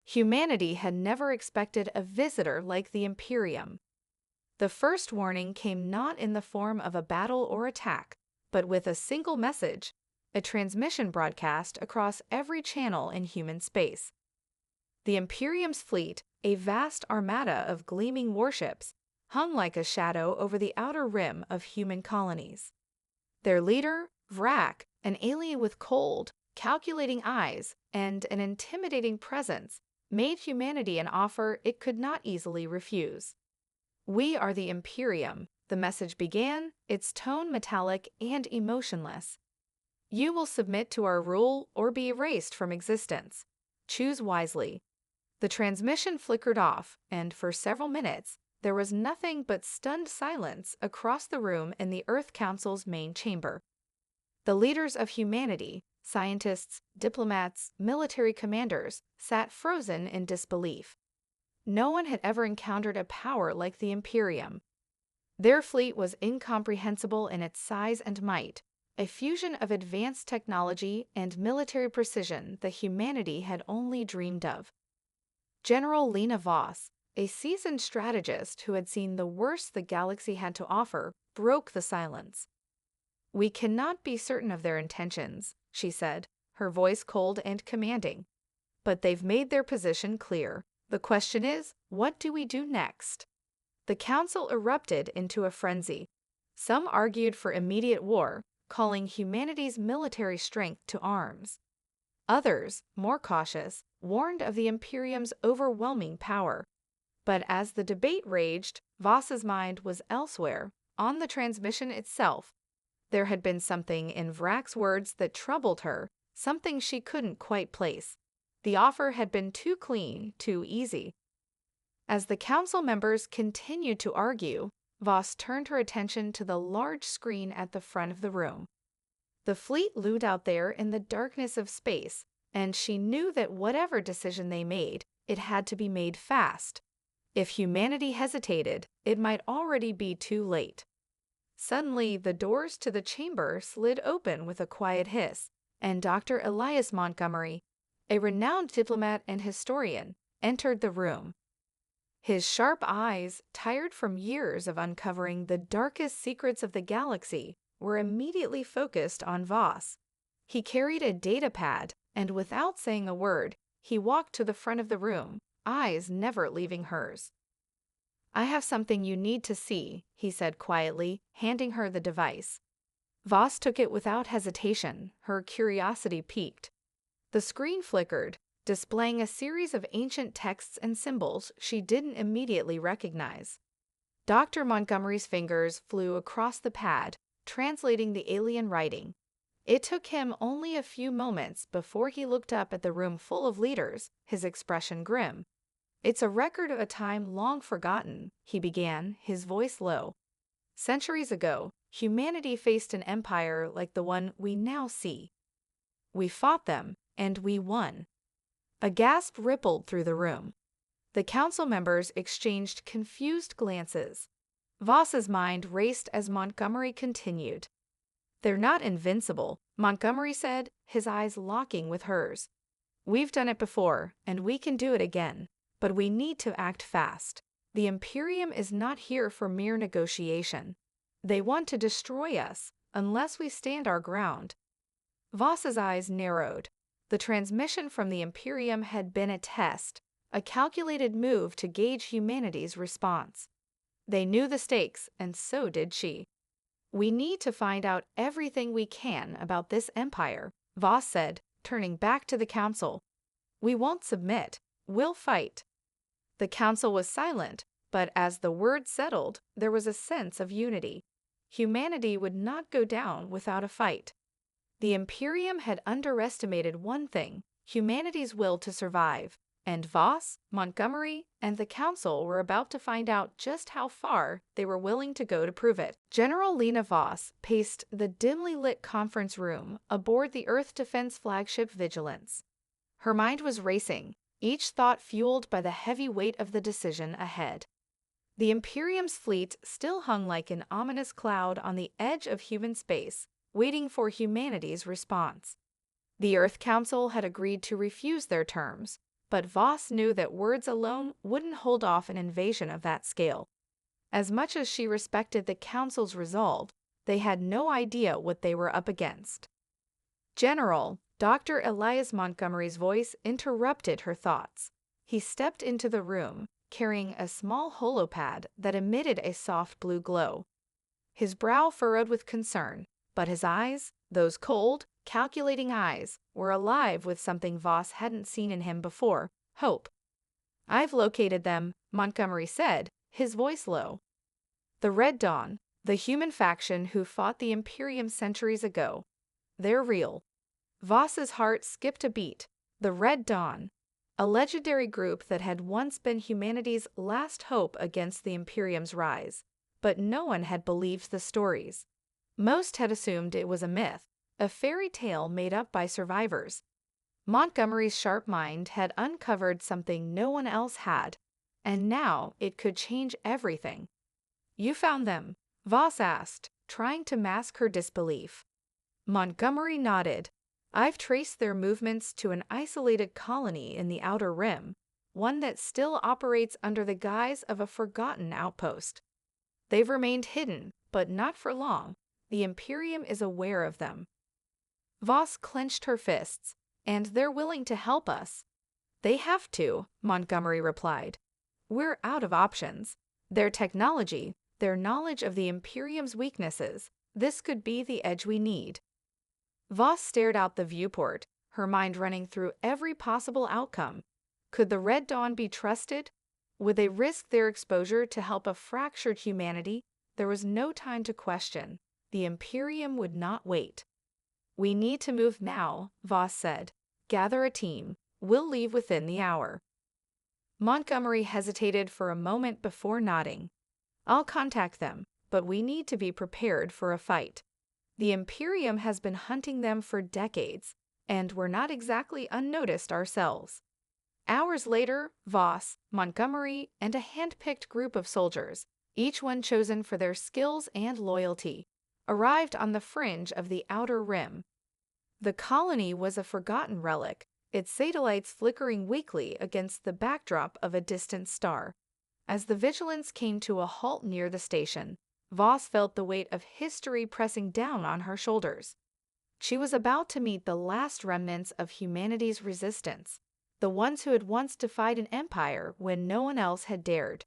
Humanity had never expected a visitor like the Imperium. The first warning came not in the form of a battle or attack, but with a single message, a transmission broadcast across every channel in human space. The Imperium's fleet, a vast armada of gleaming warships, hung like a shadow over the outer rim of human colonies. Their leader, Vrak, an alien with cold, calculating eyes and an intimidating presence, made humanity an offer it could not easily refuse. "We are the Imperium," the message began, its tone metallic and emotionless. "You will submit to our rule or be erased from existence. Choose wisely." The transmission flickered off, and for several minutes, there was nothing but stunned silence across the room in the Earth Council's main chamber. The leaders of humanity, scientists, diplomats, military commanders, sat frozen in disbelief. No one had ever encountered a power like the Imperium. Their fleet was incomprehensible in its size and might, a fusion of advanced technology and military precision that humanity had only dreamed of. General Lena Voss, a seasoned strategist who had seen the worst the galaxy had to offer, broke the silence. "We cannot be certain of their intentions," she said, her voice cold and commanding. "But they've made their position clear. The question is, what do we do next?" The council erupted into a frenzy. Some argued for immediate war, calling humanity's military strength to arms. Others, more cautious, warned of the Imperium's overwhelming power. But as the debate raged, Voss's mind was elsewhere, on the transmission itself. There had been something in Vrak's words that troubled her, something she couldn't quite place. The offer had been too clean, too easy. As the council members continued to argue, Voss turned her attention to the large screen at the front of the room. The fleet loomed out there in the darkness of space, and she knew that whatever decision they made, it had to be made fast. If humanity hesitated, it might already be too late. Suddenly, the doors to the chamber slid open with a quiet hiss, and Dr. Elias Montgomery, a renowned diplomat and historian, entered the room. His sharp eyes, tired from years of uncovering the darkest secrets of the galaxy, were immediately focused on Voss. He carried a data pad, and without saying a word, he walked to the front of the room, eyes never leaving hers. "I have something you need to see," he said quietly, handing her the device. Voss took it without hesitation, her curiosity piqued. The screen flickered, displaying a series of ancient texts and symbols she didn't immediately recognize. Dr. Montgomery's fingers flew across the pad, translating the alien writing. It took him only a few moments before he looked up at the room full of leaders, his expression grim. "It's a record of a time long forgotten," he began, his voice low. "Centuries ago, humanity faced an empire like the one we now see. We fought them, and we won." A gasp rippled through the room. The council members exchanged confused glances. Voss's mind raced as Montgomery continued. "They're not invincible," Montgomery said, his eyes locking with hers. "We've done it before, and we can do it again. But we need to act fast. The Imperium is not here for mere negotiation. They want to destroy us, unless we stand our ground." Voss's eyes narrowed. The transmission from the Imperium had been a test, a calculated move to gauge humanity's response. They knew the stakes, and so did she. "We need to find out everything we can about this empire," Voss said, turning back to the council. "We won't submit. We'll fight." The council was silent, but as the words settled, there was a sense of unity. Humanity would not go down without a fight. The Imperium had underestimated one thing, humanity's will to survive, and Voss, Montgomery, and the council were about to find out just how far they were willing to go to prove it. General Lena Voss paced the dimly lit conference room aboard the Earth Defense flagship Vigilance. Her mind was racing, each thought fueled by the heavy weight of the decision ahead. The Imperium's fleet still hung like an ominous cloud on the edge of human space, waiting for humanity's response. The Earth Council had agreed to refuse their terms, but Voss knew that words alone wouldn't hold off an invasion of that scale. As much as she respected the Council's resolve, they had no idea what they were up against. "General," Dr. Elias Montgomery's voice interrupted her thoughts. He stepped into the room, carrying a small holopad that emitted a soft blue glow. His brow furrowed with concern, but his eyes, those cold, calculating eyes, were alive with something Voss hadn't seen in him before: hope. "I've located them," Montgomery said, his voice low. "The Red Dawn, the human faction who fought the Imperium centuries ago. They're real." Voss's heart skipped a beat. The Red Dawn, a legendary group that had once been humanity's last hope against the Imperium's rise. But no one had believed the stories. Most had assumed it was a myth, a fairy tale made up by survivors. Montgomery's sharp mind had uncovered something no one else had, and now it could change everything. "You found them?" Voss asked, trying to mask her disbelief. Montgomery nodded. "I've traced their movements to an isolated colony in the Outer Rim, one that still operates under the guise of a forgotten outpost. They've remained hidden, but not for long. The Imperium is aware of them." Voss clenched her fists. "And they're willing to help us." "They have to," Montgomery replied. "We're out of options. Their technology, their knowledge of the Imperium's weaknesses, this could be the edge we need." Voss stared out the viewport, her mind running through every possible outcome. Could the Red Dawn be trusted? Would they risk their exposure to help a fractured humanity? There was no time to question. The Imperium would not wait. "We need to move now," Voss said. "Gather a team. We'll leave within the hour." Montgomery hesitated for a moment before nodding. "I'll contact them, but we need to be prepared for a fight. The Imperium has been hunting them for decades, and we're not exactly unnoticed ourselves." Hours later, Voss, Montgomery, and a hand-picked group of soldiers, each one chosen for their skills and loyalty, arrived on the fringe of the Outer Rim. The colony was a forgotten relic, its satellites flickering weakly against the backdrop of a distant star. As the Vigilance came to a halt near the station, Voss felt the weight of history pressing down on her shoulders. She was about to meet the last remnants of humanity's resistance, the ones who had once defied an empire when no one else had dared.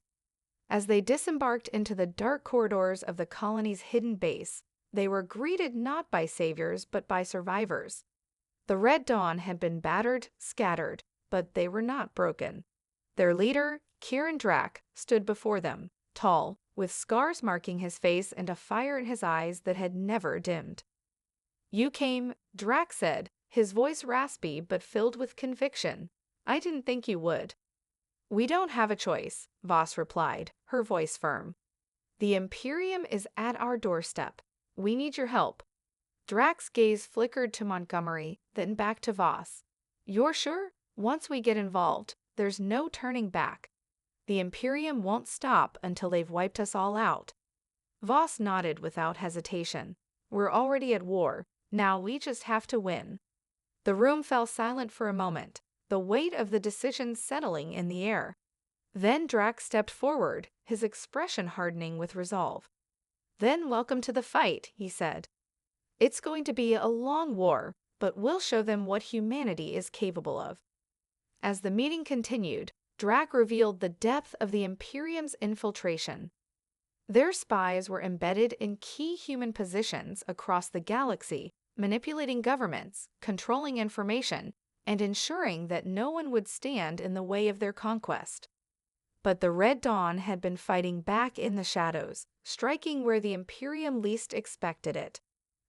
As they disembarked into the dark corridors of the colony's hidden base, they were greeted not by saviors but by survivors. The Red Dawn had been battered, scattered, but they were not broken. Their leader, Kieran Drac, stood before them, tall, with scars marking his face and a fire in his eyes that had never dimmed. "You came," Drac said, his voice raspy but filled with conviction. "I didn't think you would." "We don't have a choice," Voss replied, her voice firm. "The Imperium is at our doorstep. We need your help." Drac's gaze flickered to Montgomery, then back to Voss. "You're sure? Once we get involved, there's no turning back. The Imperium won't stop until they've wiped us all out." Voss nodded without hesitation. "We're already at war. Now we just have to win." The room fell silent for a moment, the weight of the decision settling in the air. Then Drac stepped forward, his expression hardening with resolve. "Then welcome to the fight," he said. "It's going to be a long war, but we'll show them what humanity is capable of." As the meeting continued, Drac revealed the depth of the Imperium's infiltration. Their spies were embedded in key human positions across the galaxy, manipulating governments, controlling information, and ensuring that no one would stand in the way of their conquest. But the Red Dawn had been fighting back in the shadows, striking where the Imperium least expected it.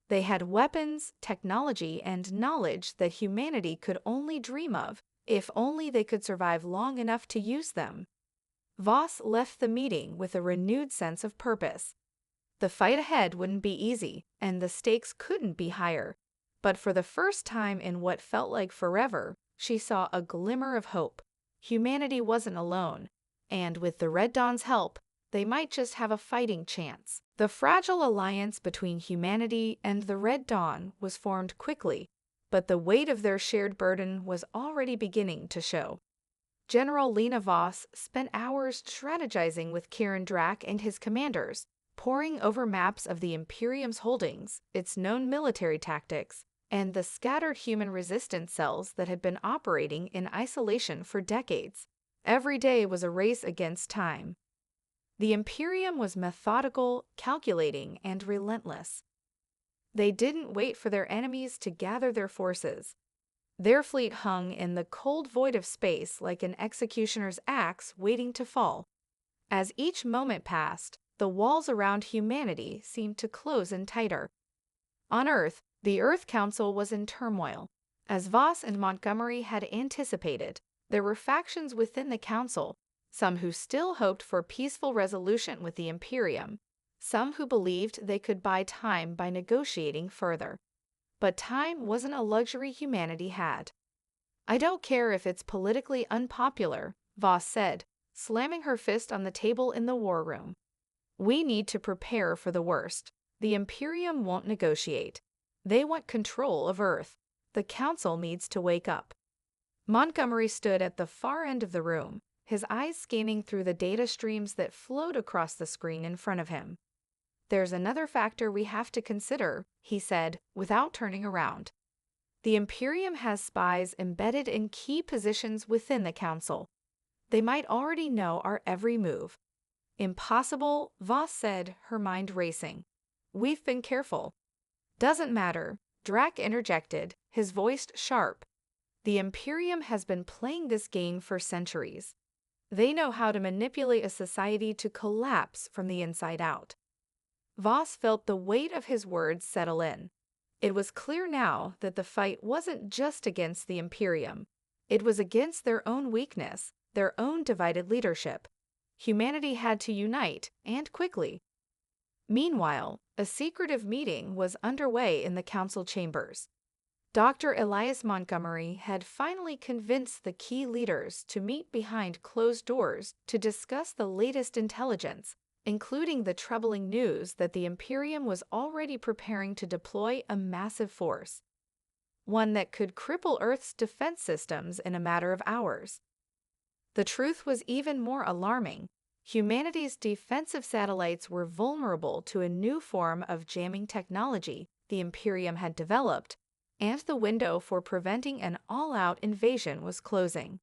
They had weapons, technology, and knowledge that humanity could only dream of, if only they could survive long enough to use them. Voss left the meeting with a renewed sense of purpose. The fight ahead wouldn't be easy, and the stakes couldn't be higher. But for the first time in what felt like forever, she saw a glimmer of hope. Humanity wasn't alone, and with the Red Dawn's help, they might just have a fighting chance. The fragile alliance between humanity and the Red Dawn was formed quickly, but the weight of their shared burden was already beginning to show. General Lena Voss spent hours strategizing with Kieran Drack and his commanders, poring over maps of the Imperium's holdings, its known military tactics, and the scattered human resistance cells that had been operating in isolation for decades. Every day was a race against time. The Imperium was methodical, calculating, and relentless. They didn't wait for their enemies to gather their forces. Their fleet hung in the cold void of space like an executioner's axe waiting to fall. As each moment passed, the walls around humanity seemed to close in tighter. On Earth, the Earth Council was in turmoil. As Voss and Montgomery had anticipated, there were factions within the Council, some who still hoped for peaceful resolution with the Imperium, some who believed they could buy time by negotiating further. But time wasn't a luxury humanity had. "I don't care if it's politically unpopular," Voss said, slamming her fist on the table in the war room. "We need to prepare for the worst. The Imperium won't negotiate. They want control of Earth. The Council needs to wake up." Montgomery stood at the far end of the room, his eyes scanning through the data streams that flowed across the screen in front of him. "There's another factor we have to consider," he said, without turning around. "The Imperium has spies embedded in key positions within the Council. They might already know our every move." "Impossible," Voss said, her mind racing. "We've been careful." "Doesn't matter," Drack interjected, his voice sharp. "The Imperium has been playing this game for centuries. They know how to manipulate a society to collapse from the inside out." Voss felt the weight of his words settle in. It was clear now that the fight wasn't just against the Imperium. It was against their own weakness, their own divided leadership. Humanity had to unite, and quickly. Meanwhile, a secretive meeting was underway in the council chambers. Dr. Elias Montgomery had finally convinced the key leaders to meet behind closed doors to discuss the latest intelligence, including the troubling news that the Imperium was already preparing to deploy a massive force, one that could cripple Earth's defense systems in a matter of hours. The truth was even more alarming. Humanity's defensive satellites were vulnerable to a new form of jamming technology the Imperium had developed, and the window for preventing an all-out invasion was closing.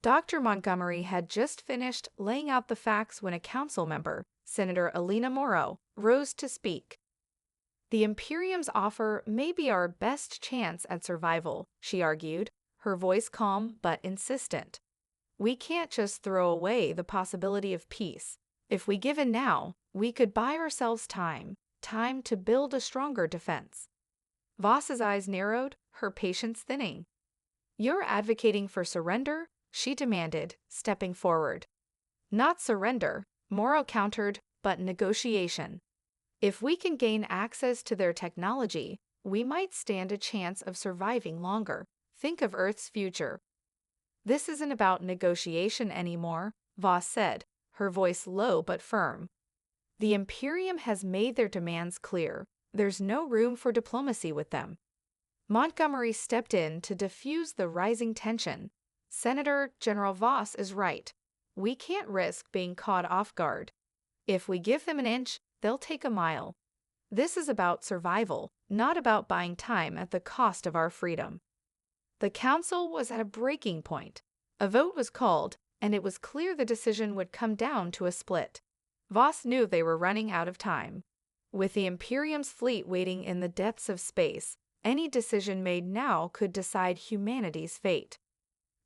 Dr. Montgomery had just finished laying out the facts when a council member, Senator Alina Morrow, rose to speak. "The Imperium's offer may be our best chance at survival," she argued, her voice calm but insistent. "We can't just throw away the possibility of peace. If we give in now, we could buy ourselves time to build a stronger defense." Voss's eyes narrowed, her patience thinning. "You're advocating for surrender?" she demanded, stepping forward. "Not surrender," Morrow countered, "but negotiation. If we can gain access to their technology, we might stand a chance of surviving longer. Think of Earth's future." "This isn't about negotiation anymore," Voss said, her voice low but firm. "The Imperium has made their demands clear. There's no room for diplomacy with them." Montgomery stepped in to diffuse the rising tension. "Senator, General Voss is right. We can't risk being caught off guard. If we give them an inch, they'll take a mile. This is about survival, not about buying time at the cost of our freedom." The council was at a breaking point. A vote was called, and it was clear the decision would come down to a split. Voss knew they were running out of time. With the Imperium's fleet waiting in the depths of space, any decision made now could decide humanity's fate.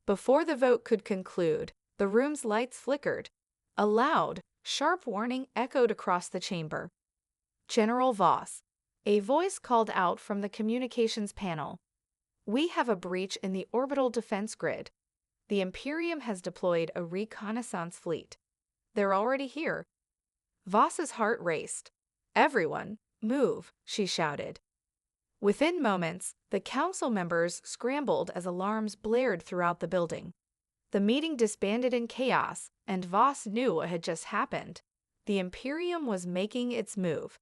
Before the vote could conclude, the room's lights flickered. A loud, sharp warning echoed across the chamber. "General Voss," a voice called out from the communications panel. "We have a breach in the orbital defense grid. The Imperium has deployed a reconnaissance fleet. They're already here." Voss's heart raced. "Everyone, move," she shouted. Within moments, the council members scrambled as alarms blared throughout the building. The meeting disbanded in chaos, and Voss knew what had just happened. The Imperium was making its move.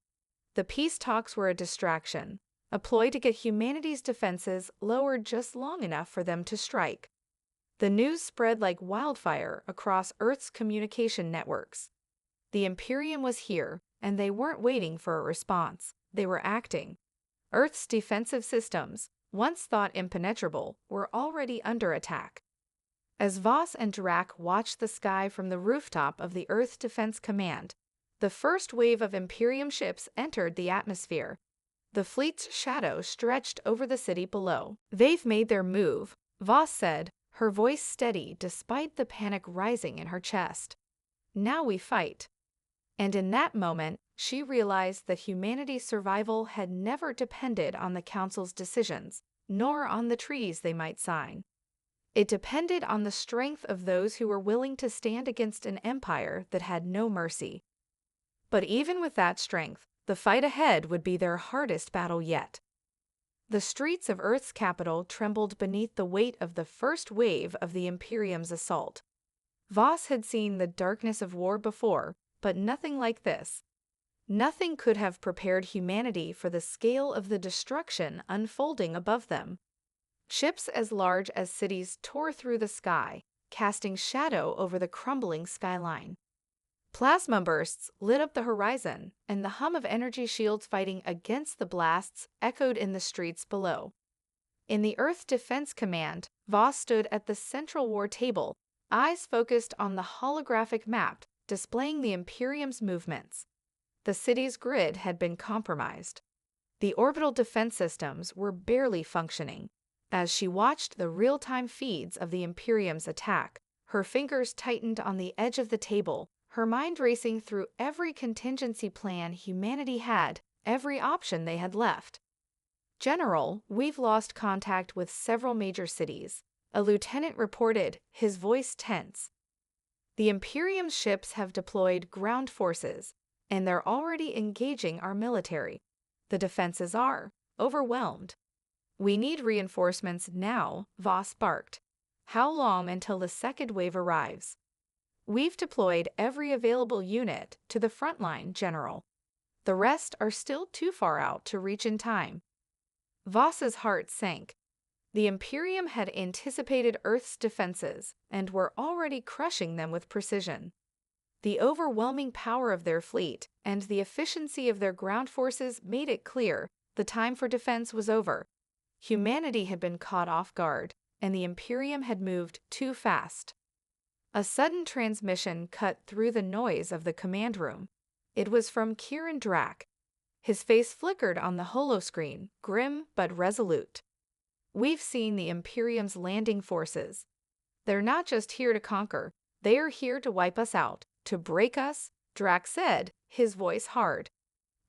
The peace talks were a distraction, a ploy to get humanity's defenses lowered just long enough for them to strike. The news spread like wildfire across Earth's communication networks. The Imperium was here, and they weren't waiting for a response. They were acting. Earth's defensive systems, once thought impenetrable, were already under attack. As Voss and Drac watched the sky from the rooftop of the Earth Defense Command, the first wave of Imperium ships entered the atmosphere. The fleet's shadow stretched over the city below. "They've made their move," Voss said, her voice steady despite the panic rising in her chest. "Now we fight." And in that moment, she realized that humanity's survival had never depended on the Council's decisions, nor on the treaties they might sign. It depended on the strength of those who were willing to stand against an empire that had no mercy. But even with that strength, the fight ahead would be their hardest battle yet. The streets of Earth's capital trembled beneath the weight of the first wave of the Imperium's assault. Voss had seen the darkness of war before, but nothing like this. Nothing could have prepared humanity for the scale of the destruction unfolding above them. Ships as large as cities tore through the sky, casting shadow over the crumbling skyline. Plasma bursts lit up the horizon, and the hum of energy shields fighting against the blasts echoed in the streets below. In the Earth Defense Command, Voss stood at the central war table, eyes focused on the holographic map displaying the Imperium's movements. The city's grid had been compromised. The orbital defense systems were barely functioning. As she watched the real-time feeds of the Imperium's attack, her fingers tightened on the edge of the table, her mind racing through every contingency plan humanity had, every option they had left. "General, we've lost contact with several major cities," a lieutenant reported, his voice tense. "The Imperium's ships have deployed ground forces, and they're already engaging our military. The defenses are overwhelmed." "We need reinforcements now," Voss barked. "How long until the second wave arrives?" "We've deployed every available unit to the front line, General. The rest are still too far out to reach in time." Voss's heart sank. The Imperium had anticipated Earth's defenses and were already crushing them with precision. The overwhelming power of their fleet and the efficiency of their ground forces made it clear the time for defense was over. Humanity had been caught off guard, and the Imperium had moved too fast. A sudden transmission cut through the noise of the command room. It was from Kieran Drac. His face flickered on the holoscreen, grim but resolute. "We've seen the Imperium's landing forces. They're not just here to conquer, they are here to wipe us out, to break us," Drac said, his voice hard.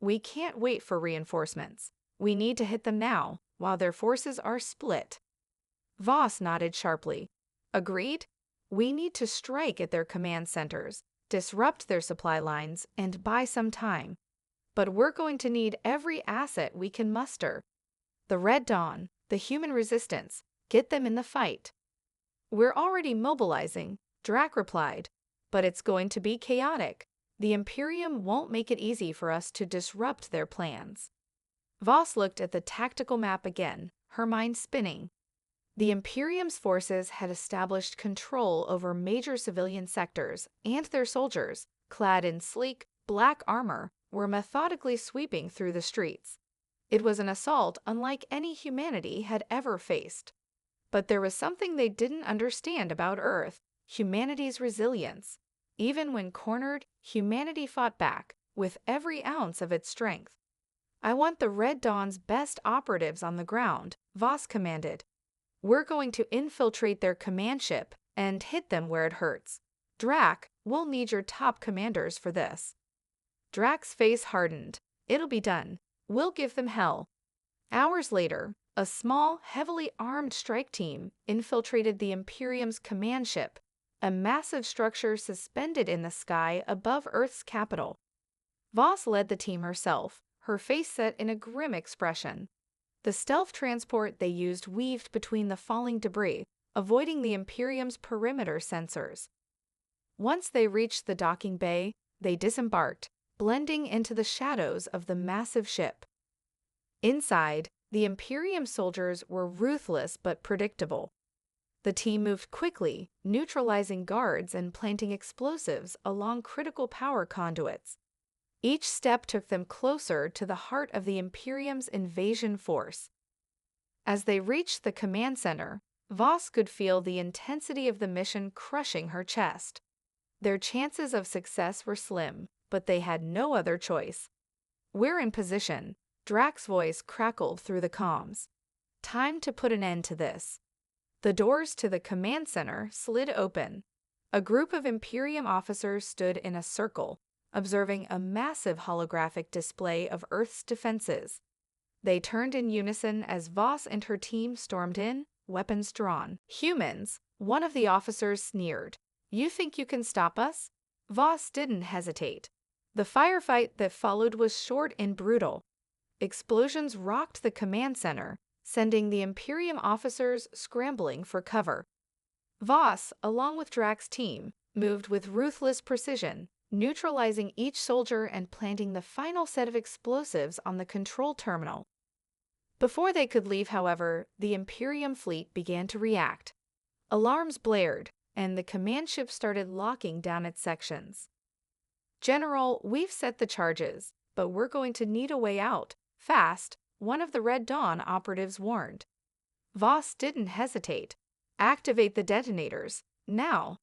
"We can't wait for reinforcements. We need to hit them now, while their forces are split." Voss nodded sharply. "Agreed? We need to strike at their command centers, disrupt their supply lines, and buy some time. But we're going to need every asset we can muster. The Red Dawn, the human resistance, get them in the fight." "We're already mobilizing," Drac replied, "but it's going to be chaotic. The Imperium won't make it easy for us to disrupt their plans." Voss looked at the tactical map again, her mind spinning. The Imperium's forces had established control over major civilian sectors, and their soldiers, clad in sleek, black armor, were methodically sweeping through the streets. It was an assault unlike any humanity had ever faced. But there was something they didn't understand about Earth, humanity's resilience. Even when cornered, humanity fought back, with every ounce of its strength. "I want the Red Dawn's best operatives on the ground," Voss commanded. "We're going to infiltrate their command ship and hit them where it hurts. Drac, we'll need your top commanders for this." Drac's face hardened. "It'll be done. We'll give them hell." Hours later, a small, heavily armed strike team infiltrated the Imperium's command ship, a massive structure suspended in the sky above Earth's capital. Voss led the team herself, her face set in a grim expression. The stealth transport they used weaved between the falling debris, avoiding the Imperium's perimeter sensors. Once they reached the docking bay, they disembarked, blending into the shadows of the massive ship. Inside, the Imperium soldiers were ruthless but predictable. The team moved quickly, neutralizing guards and planting explosives along critical power conduits. Each step took them closer to the heart of the Imperium's invasion force. As they reached the command center, Voss could feel the intensity of the mission crushing her chest. Their chances of success were slim, but they had no other choice. "We're in position," Drax's voice crackled through the comms. "Time to put an end to this." The doors to the command center slid open. A group of Imperium officers stood in a circle, observing a massive holographic display of Earth's defenses. They turned in unison as Voss and her team stormed in, weapons drawn. "Humans," one of the officers sneered. "You think you can stop us?" Voss didn't hesitate. The firefight that followed was short and brutal. Explosions rocked the command center, sending the Imperium officers scrambling for cover. Voss, along with Drax's team, moved with ruthless precision, neutralizing each soldier and planting the final set of explosives on the control terminal. Before they could leave, however, the Imperium fleet began to react. Alarms blared, and the command ship started locking down its sections. "General, we've set the charges, but we're going to need a way out, fast," one of the Red Dawn operatives warned. Voss didn't hesitate. "Activate the detonators, now."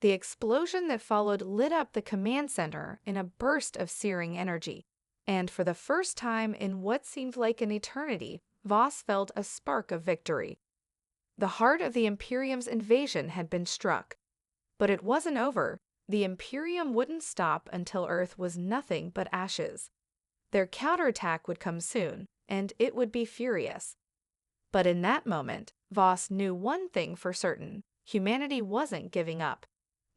The explosion that followed lit up the command center in a burst of searing energy, and for the first time in what seemed like an eternity, Voss felt a spark of victory. The heart of the Imperium's invasion had been struck. But it wasn't over. The Imperium wouldn't stop until Earth was nothing but ashes. Their counterattack would come soon, and it would be furious. But in that moment, Voss knew one thing for certain: humanity wasn't giving up.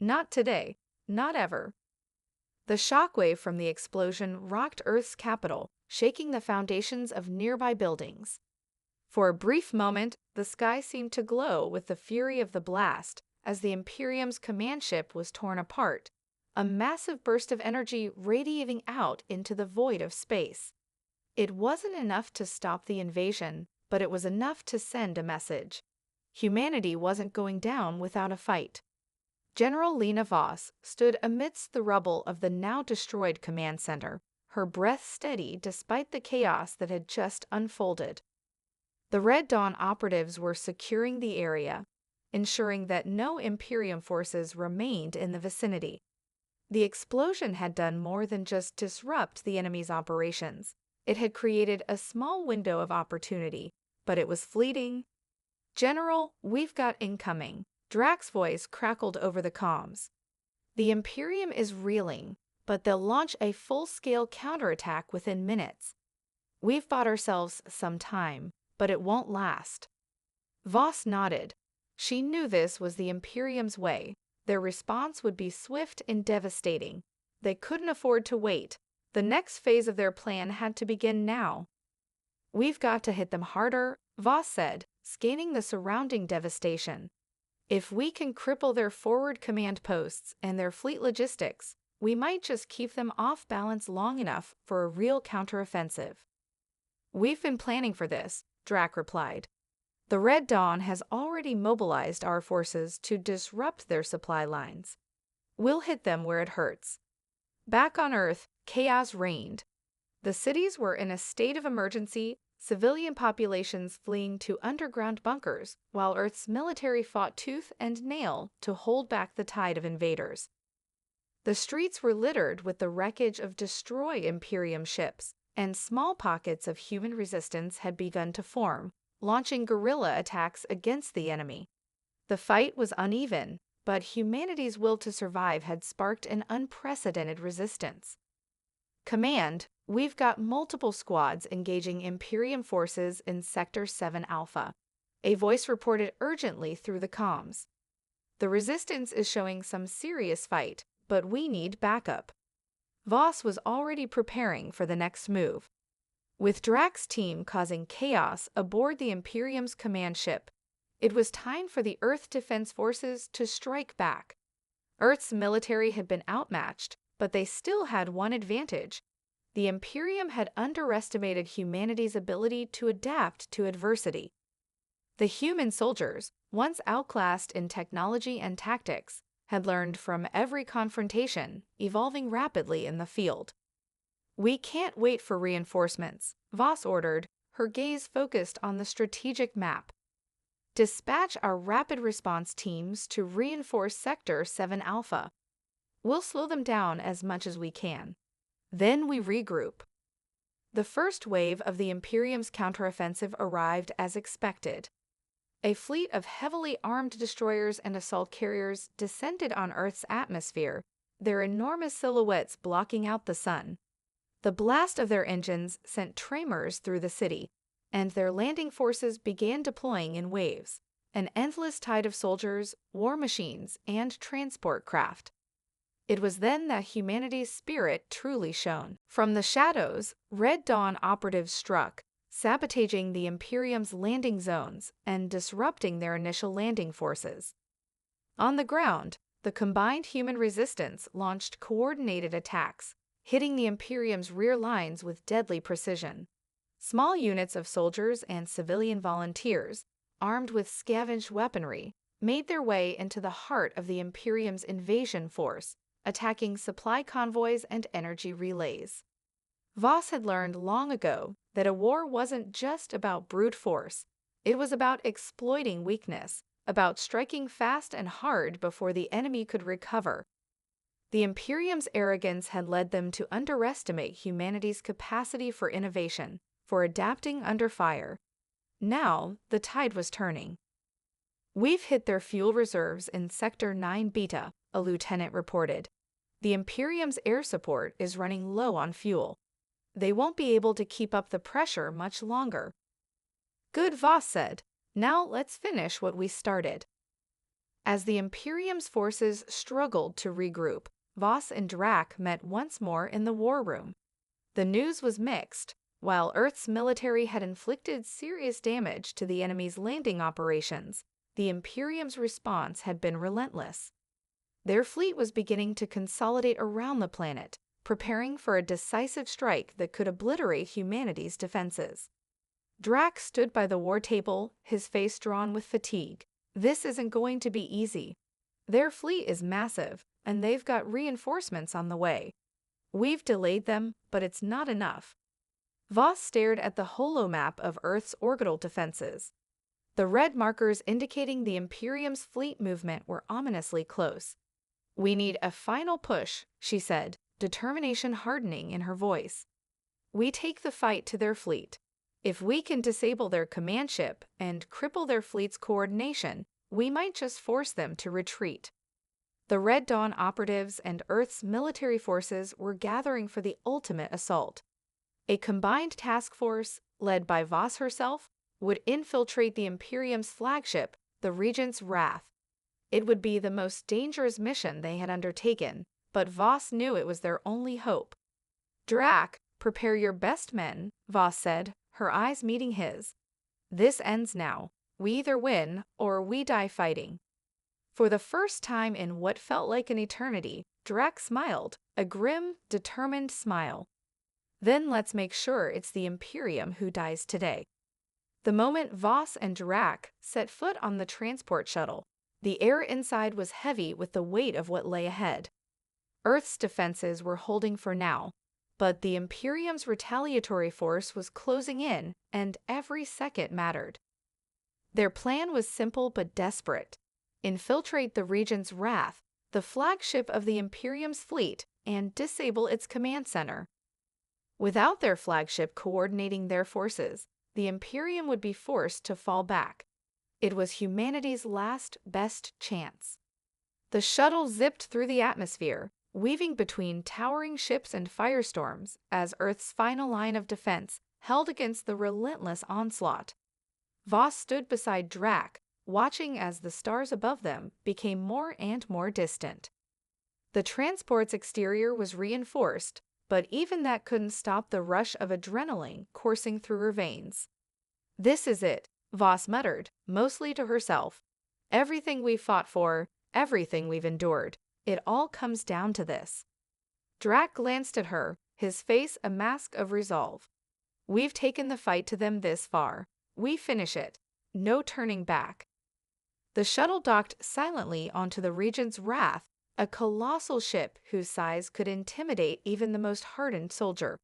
Not today, not ever. The shockwave from the explosion rocked Earth's capital, shaking the foundations of nearby buildings. For a brief moment, the sky seemed to glow with the fury of the blast as the Imperium's command ship was torn apart, a massive burst of energy radiating out into the void of space. It wasn't enough to stop the invasion, but it was enough to send a message. Humanity wasn't going down without a fight. General Lena Voss stood amidst the rubble of the now destroyed command center, her breath steady despite the chaos that had just unfolded. The Red Dawn operatives were securing the area, ensuring that no Imperium forces remained in the vicinity. The explosion had done more than just disrupt the enemy's operations. It had created a small window of opportunity, but it was fleeting. "General, we've got incoming," Drax's voice crackled over the comms. "The Imperium is reeling, but they'll launch a full-scale counterattack within minutes. We've bought ourselves some time, but it won't last." Voss nodded. She knew this was the Imperium's way. Their response would be swift and devastating. They couldn't afford to wait. The next phase of their plan had to begin now. "We've got to hit them harder," Voss said, scanning the surrounding devastation. "If we can cripple their forward command posts and their fleet logistics, we might just keep them off balance long enough for a real counteroffensive." "We've been planning for this," Drax replied. "The Red Dawn has already mobilized our forces to disrupt their supply lines. We'll hit them where it hurts." Back on Earth, chaos reigned. The cities were in a state of emergency, civilian populations fleeing to underground bunkers, while Earth's military fought tooth and nail to hold back the tide of invaders. The streets were littered with the wreckage of destroyed Imperium ships, and small pockets of human resistance had begun to form, launching guerrilla attacks against the enemy. The fight was uneven, but humanity's will to survive had sparked an unprecedented resistance. "Command, we've got multiple squads engaging Imperium forces in Sector 7 Alpha," a voice reported urgently through the comms. "The resistance is showing some serious fight, but we need backup." Voss was already preparing for the next move. With Drax's team causing chaos aboard the Imperium's command ship, it was time for the Earth Defense Forces to strike back. Earth's military had been outmatched, but they still had one advantage. The Imperium had underestimated humanity's ability to adapt to adversity. The human soldiers, once outclassed in technology and tactics, had learned from every confrontation, evolving rapidly in the field. "We can't wait for reinforcements," Voss ordered, her gaze focused on the strategic map. "Dispatch our rapid response teams to reinforce Sector 7 Alpha. We'll slow them down as much as we can. Then we regroup." The first wave of the Imperium's counteroffensive arrived as expected. A fleet of heavily armed destroyers and assault carriers descended on Earth's atmosphere, their enormous silhouettes blocking out the sun. The blast of their engines sent tremors through the city, and their landing forces began deploying in waves, an endless tide of soldiers, war machines, and transport craft. It was then that humanity's spirit truly shone. From the shadows, Red Dawn operatives struck, sabotaging the Imperium's landing zones and disrupting their initial landing forces. On the ground, the combined human resistance launched coordinated attacks, hitting the Imperium's rear lines with deadly precision. Small units of soldiers and civilian volunteers, armed with scavenged weaponry, made their way into the heart of the Imperium's invasion force, attacking supply convoys and energy relays. Voss had learned long ago that a war wasn't just about brute force. It was about exploiting weakness, about striking fast and hard before the enemy could recover. The Imperium's arrogance had led them to underestimate humanity's capacity for innovation, for adapting under fire. Now, the tide was turning. "We've hit their fuel reserves in Sector 9 Beta," a lieutenant reported. "The Imperium's air support is running low on fuel. They won't be able to keep up the pressure much longer." "Good," Voss said. "Now let's finish what we started." As the Imperium's forces struggled to regroup, Voss and Drac met once more in the war room. The news was mixed. While Earth's military had inflicted serious damage to the enemy's landing operations, the Imperium's response had been relentless. Their fleet was beginning to consolidate around the planet, preparing for a decisive strike that could obliterate humanity's defenses. Drac stood by the war table, his face drawn with fatigue. "This isn't going to be easy. Their fleet is massive, and they've got reinforcements on the way. We've delayed them, but it's not enough." Voss stared at the holomap of Earth's orbital defenses. The red markers indicating the Imperium's fleet movement were ominously close. "We need a final push," she said, determination hardening in her voice. "We take the fight to their fleet. If we can disable their command ship and cripple their fleet's coordination, we might just force them to retreat." The Red Dawn operatives and Earth's military forces were gathering for the ultimate assault. A combined task force, led by Voss herself, would infiltrate the Imperium's flagship, the Regent's Wrath. It would be the most dangerous mission they had undertaken, but Voss knew it was their only hope. "Drac, prepare your best men," Voss said, her eyes meeting his. "This ends now. We either win or we die fighting." For the first time in what felt like an eternity, Drac smiled, a grim, determined smile. "Then let's make sure it's the Imperium who dies today." The moment Voss and Drac set foot on the transport shuttle, the air inside was heavy with the weight of what lay ahead. Earth's defenses were holding for now, but the Imperium's retaliatory force was closing in, and every second mattered. Their plan was simple but desperate. Infiltrate the Regent's Wrath, the flagship of the Imperium's fleet, and disable its command center. Without their flagship coordinating their forces, the Imperium would be forced to fall back. It was humanity's last, best chance. The shuttle zipped through the atmosphere, weaving between towering ships and firestorms as Earth's final line of defense held against the relentless onslaught. Voss stood beside Drac, watching as the stars above them became more and more distant. The transport's exterior was reinforced, but even that couldn't stop the rush of adrenaline coursing through her veins. "This is it," Voss muttered, mostly to herself. "Everything we've fought for, everything we've endured, it all comes down to this." Drac glanced at her, his face a mask of resolve. "We've taken the fight to them this far. We finish it. no turning back. The shuttle docked silently onto the Regent's Wrath, a colossal ship whose size could intimidate even the most hardened soldier.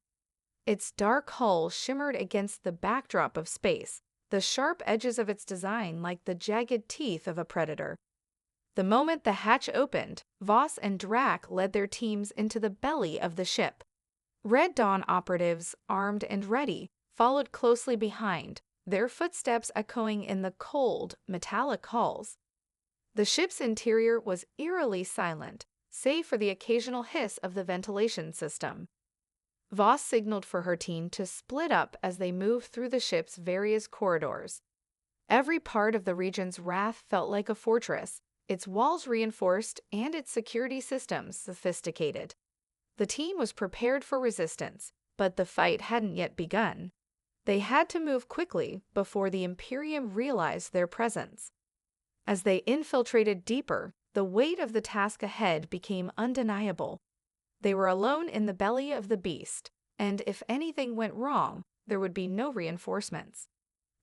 Its dark hull shimmered against the backdrop of space, the sharp edges of its design like the jagged teeth of a predator. The moment the hatch opened, Voss and Drac led their teams into the belly of the ship. Red Dawn operatives, armed and ready, followed closely behind, their footsteps echoing in the cold, metallic halls. The ship's interior was eerily silent, save for the occasional hiss of the ventilation system. Voss signaled for her team to split up as they moved through the ship's various corridors. Every part of the Regent's Wrath felt like a fortress, its walls reinforced and its security systems sophisticated. The team was prepared for resistance, but the fight hadn't yet begun. They had to move quickly before the Imperium realized their presence. As they infiltrated deeper, the weight of the task ahead became undeniable. They were alone in the belly of the beast, and if anything went wrong, there would be no reinforcements.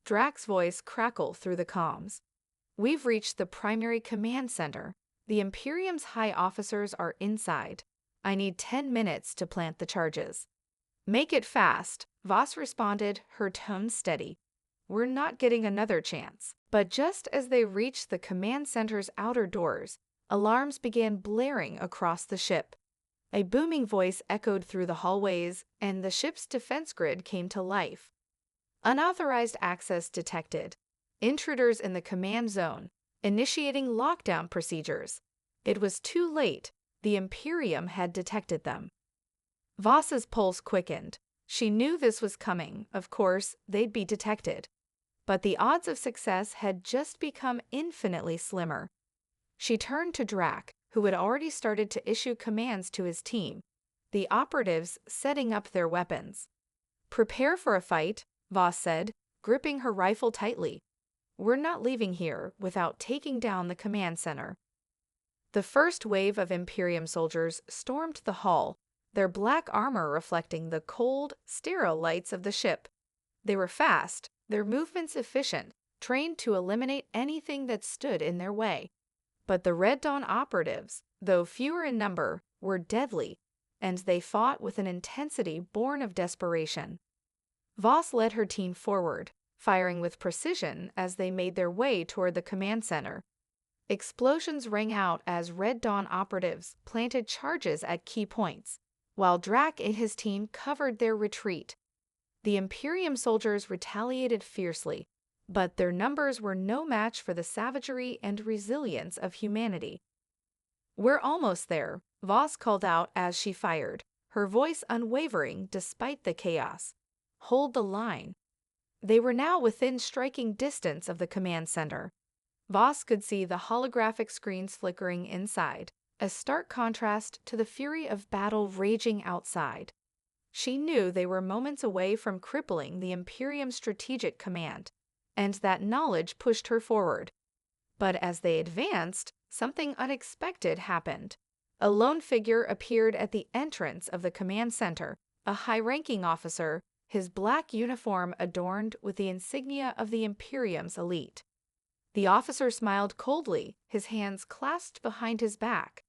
Drac's voice crackled through the comms. "We've reached the primary command center. The Imperium's high officers are inside. I need 10 minutes to plant the charges." "Make it fast," Voss responded, her tone steady. "We're not getting another chance." But just as they reached the command center's outer doors, alarms began blaring across the ship. A booming voice echoed through the hallways, and the ship's defense grid came to life. "Unauthorized access detected. Intruders in the command zone, initiating lockdown procedures." It was too late. The Imperium had detected them. Voss's pulse quickened. She knew this was coming. Of course, they'd be detected. But the odds of success had just become infinitely slimmer. She turned to Drac, who had already started to issue commands to his team, the operatives setting up their weapons. "Prepare for a fight," Voss said, gripping her rifle tightly. "We're not leaving here without taking down the command center." The first wave of Imperium soldiers stormed the hall, their black armor reflecting the cold, sterile lights of the ship. They were fast, their movements efficient, trained to eliminate anything that stood in their way. But the Red Dawn operatives, though fewer in number, were deadly, and they fought with an intensity born of desperation. Voss led her team forward, firing with precision as they made their way toward the command center. Explosions rang out as Red Dawn operatives planted charges at key points, while Drac and his team covered their retreat. The Imperium soldiers retaliated fiercely, but their numbers were no match for the savagery and resilience of humanity. "We're almost there," Voss called out as she fired, her voice unwavering despite the chaos. "Hold the line." They were now within striking distance of the command center. Voss could see the holographic screens flickering inside, a stark contrast to the fury of battle raging outside. She knew they were moments away from crippling the Imperium's strategic command, and that knowledge pushed her forward. But as they advanced, something unexpected happened. A lone figure appeared at the entrance of the command center, a high-ranking officer, his black uniform adorned with the insignia of the Imperium's elite. The officer smiled coldly, his hands clasped behind his back.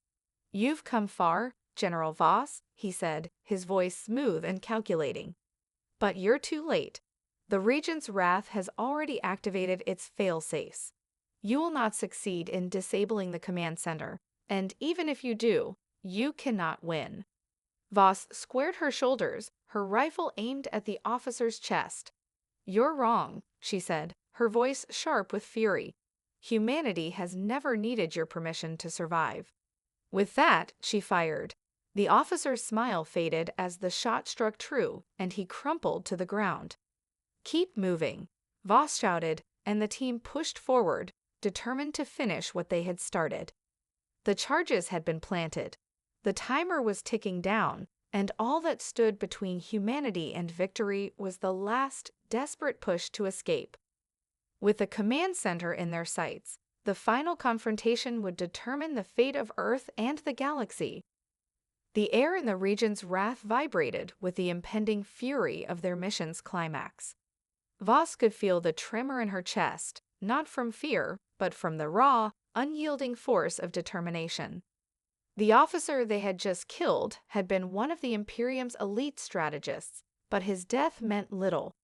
"You've come far, General Voss," he said, his voice smooth and calculating. "But you're too late. The Regent's Wrath has already activated its fail-safes. You will not succeed in disabling the command center, and even if you do, you cannot win." Voss squared her shoulders, her rifle aimed at the officer's chest. "You're wrong," she said, her voice sharp with fury. "Humanity has never needed your permission to survive." With that, she fired. The officer's smile faded as the shot struck true, and he crumpled to the ground. "Keep moving," Voss shouted, and the team pushed forward, determined to finish what they had started. The charges had been planted. The timer was ticking down, and all that stood between humanity and victory was the last, desperate push to escape. With the command center in their sights, the final confrontation would determine the fate of Earth and the galaxy. The air in the Regent's Wrath vibrated with the impending fury of their mission's climax. Voss could feel the tremor in her chest, not from fear, but from the raw, unyielding force of determination. The officer they had just killed had been one of the Imperium's elite strategists, but his death meant little.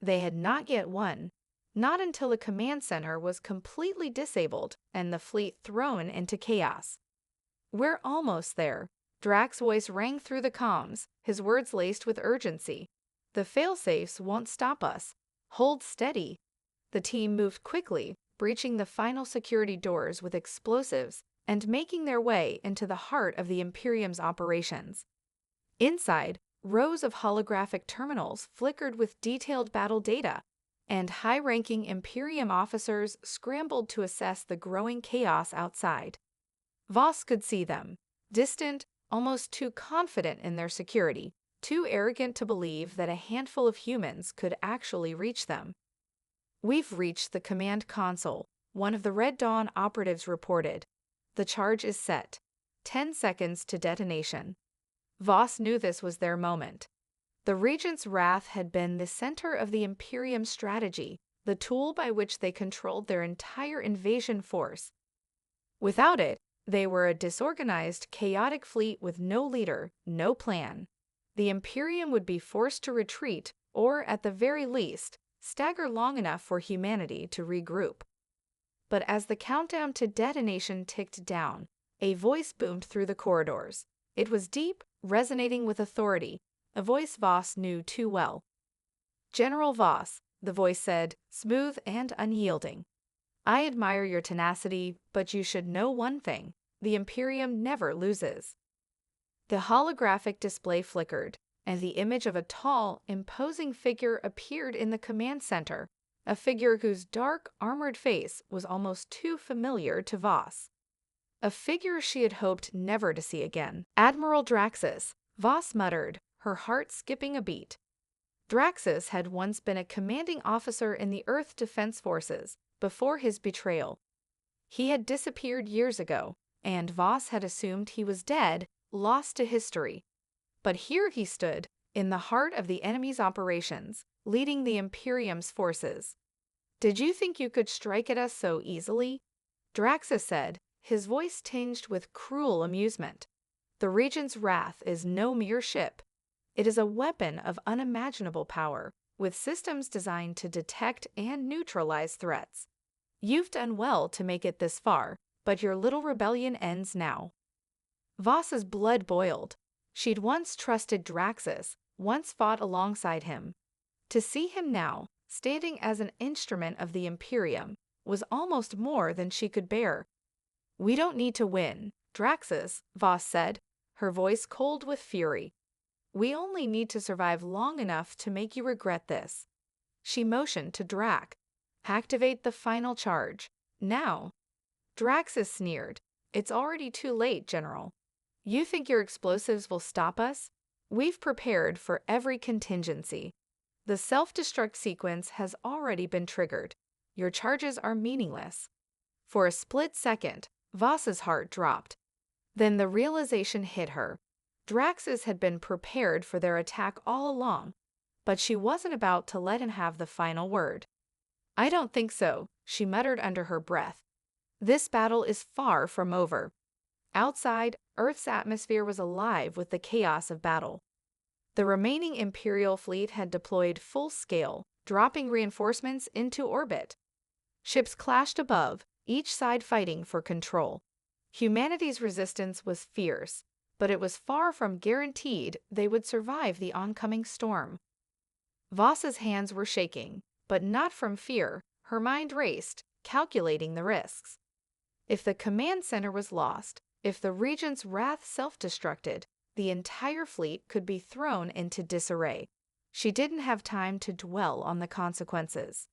They had not yet won, not until the command center was completely disabled and the fleet thrown into chaos. "We're almost there." Drax's voice rang through the comms, his words laced with urgency. "The failsafes won't stop us. Hold steady." The team moved quickly, breaching the final security doors with explosives and making their way into the heart of the Imperium's operations. Inside, rows of holographic terminals flickered with detailed battle data, and high-ranking Imperium officers scrambled to assess the growing chaos outside. Voss could see them, distant, almost too confident in their security, too arrogant to believe that a handful of humans could actually reach them. "We've reached the command console," one of the Red Dawn operatives reported. "The charge is set. 10 seconds to detonation." Voss knew this was their moment. The Regent's wrath had been the center of the Imperium strategy, the tool by which they controlled their entire invasion force. Without it, they were a disorganized, chaotic fleet with no leader, no plan. The Imperium would be forced to retreat, or, at the very least, stagger long enough for humanity to regroup. But as the countdown to detonation ticked down, a voice boomed through the corridors. It was deep, resonating with authority, a voice Voss knew too well. "General Voss," the voice said, smooth and unyielding. "I admire your tenacity, but you should know one thing: the Imperium never loses." The holographic display flickered, and the image of a tall, imposing figure appeared in the command center, a figure whose dark, armored face was almost too familiar to Voss. A figure she had hoped never to see again. "Admiral Draxus," Voss muttered, her heart skipping a beat. Draxus had once been a commanding officer in the Earth Defense Forces before his betrayal. He had disappeared years ago, and Voss had assumed he was dead, lost to history. But here he stood, in the heart of the enemy's operations, leading the Imperium's forces. "Did you think you could strike at us so easily?" Draxus said, his voice tinged with cruel amusement. "The Regent's wrath is no mere ship. It is a weapon of unimaginable power, with systems designed to detect and neutralize threats. You've done well to make it this far, but your little rebellion ends now." Voss's blood boiled. She'd once trusted Draxus, once fought alongside him. To see him now, standing as an instrument of the Imperium, was almost more than she could bear. "We don't need to win, Draxus," Voss said, her voice cold with fury. "We only need to survive long enough to make you regret this." She motioned to Drac. "Activate the final charge. Now." Draxus sneered. "It's already too late, General. You think your explosives will stop us? We've prepared for every contingency. The self-destruct sequence has already been triggered. Your charges are meaningless." For a split second, Voss's heart dropped. Then the realization hit her. Draxus had been prepared for their attack all along, but she wasn't about to let him have the final word. "I don't think so," she muttered under her breath. "This battle is far from over." Outside, Earth's atmosphere was alive with the chaos of battle. The remaining Imperial fleet had deployed full scale, dropping reinforcements into orbit. Ships clashed above, each side fighting for control. Humanity's resistance was fierce, but it was far from guaranteed they would survive the oncoming storm. Voss's hands were shaking, but not from fear. Her mind raced, calculating the risks. If the command center was lost, if the Regent's wrath self-destructed, the entire fleet could be thrown into disarray. She didn't have time to dwell on the consequences.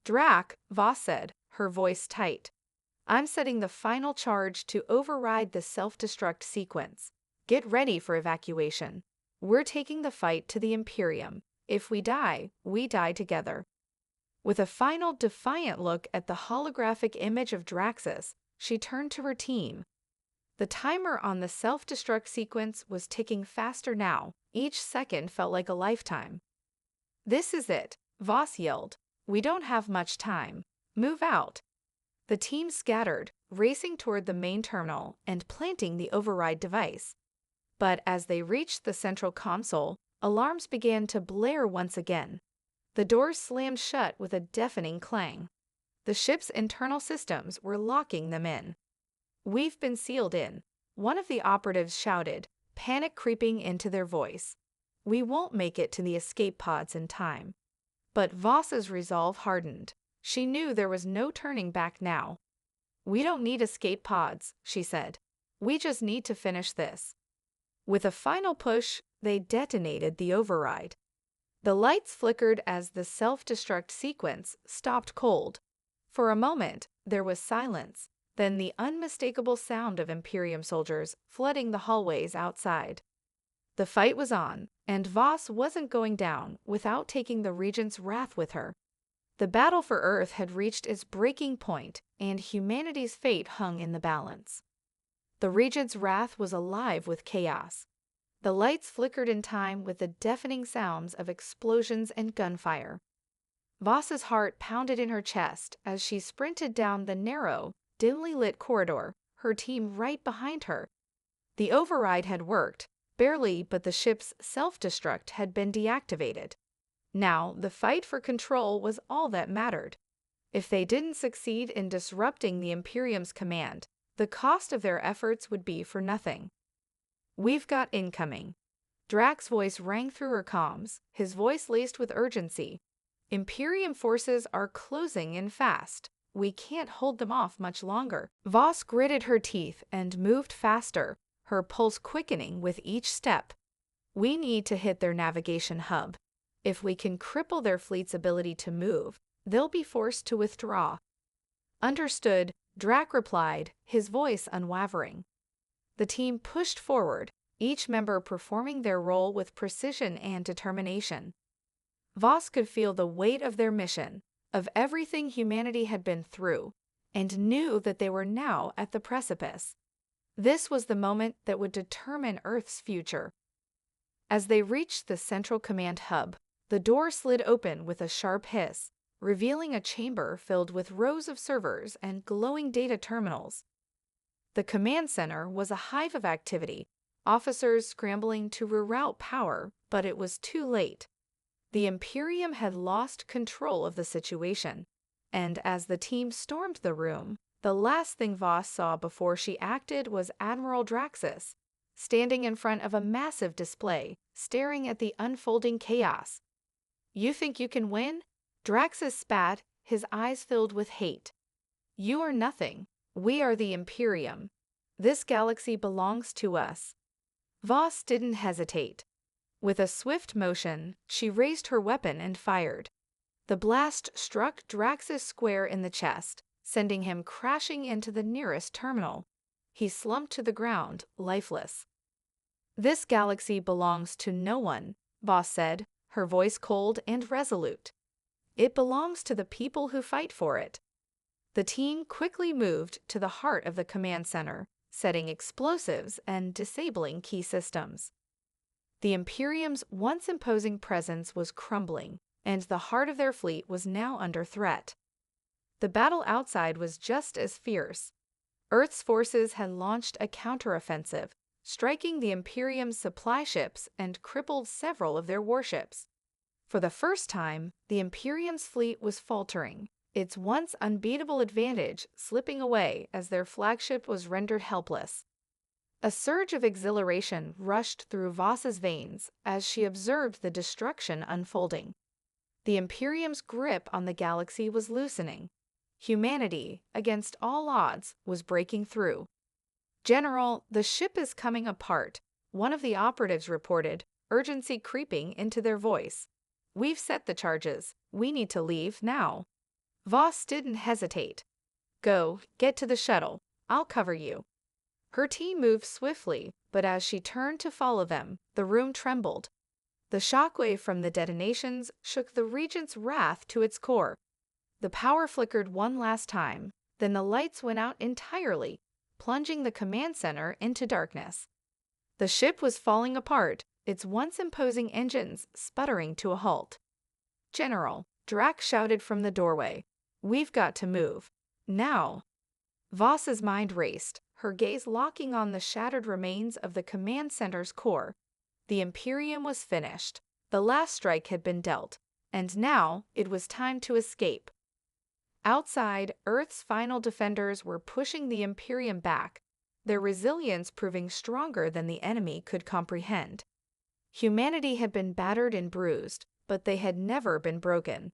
"Drac," Voss said, her voice tight. "I'm setting the final charge to override the self-destruct sequence. Get ready for evacuation. We're taking the fight to the Imperium. If we die, we die together." With a final defiant look at the holographic image of Draxus, she turned to her team. The timer on the self-destruct sequence was ticking faster now. Each second felt like a lifetime. "This is it," Voss yelled. "We don't have much time. Move out. The team scattered, racing toward the main terminal and planting the override device. But as they reached the central console, alarms began to blare once again. The doors slammed shut with a deafening clang. The ship's internal systems were locking them in. "We've been sealed in," one of the operatives shouted, panic creeping into their voice. "We won't make it to the escape pods in time." But Voss's resolve hardened. She knew there was no turning back now. "We don't need escape pods," she said. "We just need to finish this." With a final push, they detonated the override. The lights flickered as the self-destruct sequence stopped cold. For a moment, there was silence, then the unmistakable sound of Imperium soldiers flooding the hallways outside. The fight was on, and Voss wasn't going down without taking the Regent's wrath with her. The battle for Earth had reached its breaking point, and humanity's fate hung in the balance. The Regent's wrath was alive with chaos. The lights flickered in time with the deafening sounds of explosions and gunfire. Voss's heart pounded in her chest as she sprinted down the narrow, dimly lit corridor, her team right behind her. The override had worked, barely, but the ship's self-destruct had been deactivated. Now, the fight for control was all that mattered. If they didn't succeed in disrupting the Imperium's command, the cost of their efforts would be for nothing. "We've got incoming." Drax's voice rang through her comms, his voice laced with urgency. "Imperium forces are closing in fast. We can't hold them off much longer." Voss gritted her teeth and moved faster, her pulse quickening with each step. "We need to hit their navigation hub. If we can cripple their fleet's ability to move, they'll be forced to withdraw." "Understood," Drax replied, his voice unwavering. The team pushed forward, each member performing their role with precision and determination. Voss could feel the weight of their mission, of everything humanity had been through, and knew that they were now at the precipice. This was the moment that would determine Earth's future. As they reached the central command hub, the door slid open with a sharp hiss, revealing a chamber filled with rows of servers and glowing data terminals. The command center was a hive of activity, officers scrambling to reroute power, but it was too late. The Imperium had lost control of the situation, and as the team stormed the room, the last thing Voss saw before she acted was Admiral Draxus, standing in front of a massive display, staring at the unfolding chaos. "You think you can win?" Draxus spat, his eyes filled with hate. "You are nothing. We are the Imperium. This galaxy belongs to us." Voss didn't hesitate. With a swift motion, she raised her weapon and fired. The blast struck Draxus square in the chest, sending him crashing into the nearest terminal. He slumped to the ground, lifeless. "This galaxy belongs to no one," Voss said, her voice cold and resolute. "It belongs to the people who fight for it." The team quickly moved to the heart of the command center, setting explosives and disabling key systems. The Imperium's once imposing presence was crumbling, and the heart of their fleet was now under threat. The battle outside was just as fierce. Earth's forces had launched a counteroffensive, striking the Imperium's supply ships and crippled several of their warships. For the first time, the Imperium's fleet was faltering, its once unbeatable advantage slipping away as their flagship was rendered helpless. A surge of exhilaration rushed through Voss's veins as she observed the destruction unfolding. The Imperium's grip on the galaxy was loosening. Humanity, against all odds, was breaking through. "General, the ship is coming apart," one of the operatives reported, urgency creeping into their voice. "We've set the charges. We need to leave now." Voss didn't hesitate. "Go, get to the shuttle. I'll cover you." Her team moved swiftly, but as she turned to follow them, the room trembled. The shockwave from the detonations shook the Regent's wrath to its core. The power flickered one last time, then the lights went out entirely, plunging the command center into darkness. The ship was falling apart, its once imposing engines sputtering to a halt. "General," Drax shouted from the doorway, We've got to move. Now. Voss's mind raced, her gaze locking on the shattered remains of the command center's core. The Imperium was finished. The last strike had been dealt, and now it was time to escape. Outside, Earth's final defenders were pushing the Imperium back, their resilience proving stronger than the enemy could comprehend. Humanity had been battered and bruised, but they had never been broken.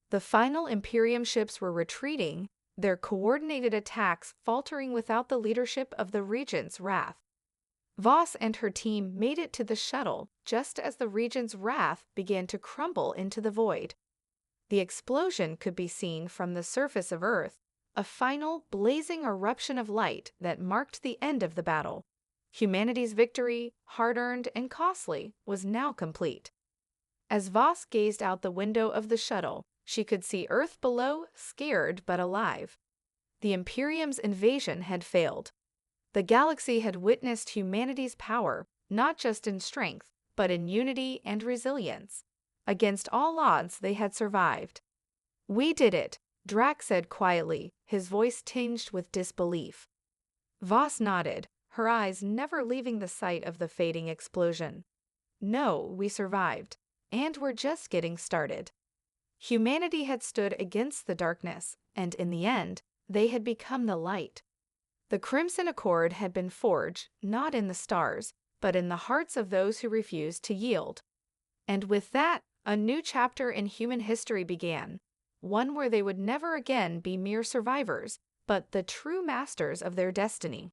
The final Imperium ships were retreating, their coordinated attacks faltering without the leadership of the Regent's Wrath. Voss and her team made it to the shuttle just as the Regent's Wrath began to crumble into the void. The explosion could be seen from the surface of Earth, a final, blazing eruption of light that marked the end of the battle. Humanity's victory, hard-earned and costly, was now complete. As Voss gazed out the window of the shuttle, she could see Earth below, scared but alive. The Imperium's invasion had failed. The galaxy had witnessed humanity's power, not just in strength, but in unity and resilience. Against all odds, they had survived. "We did it," Drax said quietly, his voice tinged with disbelief. Voss nodded, her eyes never leaving the site of the fading explosion. "No, we survived. And we're just getting started." Humanity had stood against the darkness, and in the end, they had become the light. The Crimson Accord had been forged, not in the stars, but in the hearts of those who refused to yield. And with that, a new chapter in human history began, one where they would never again be mere survivors, but the true masters of their destiny.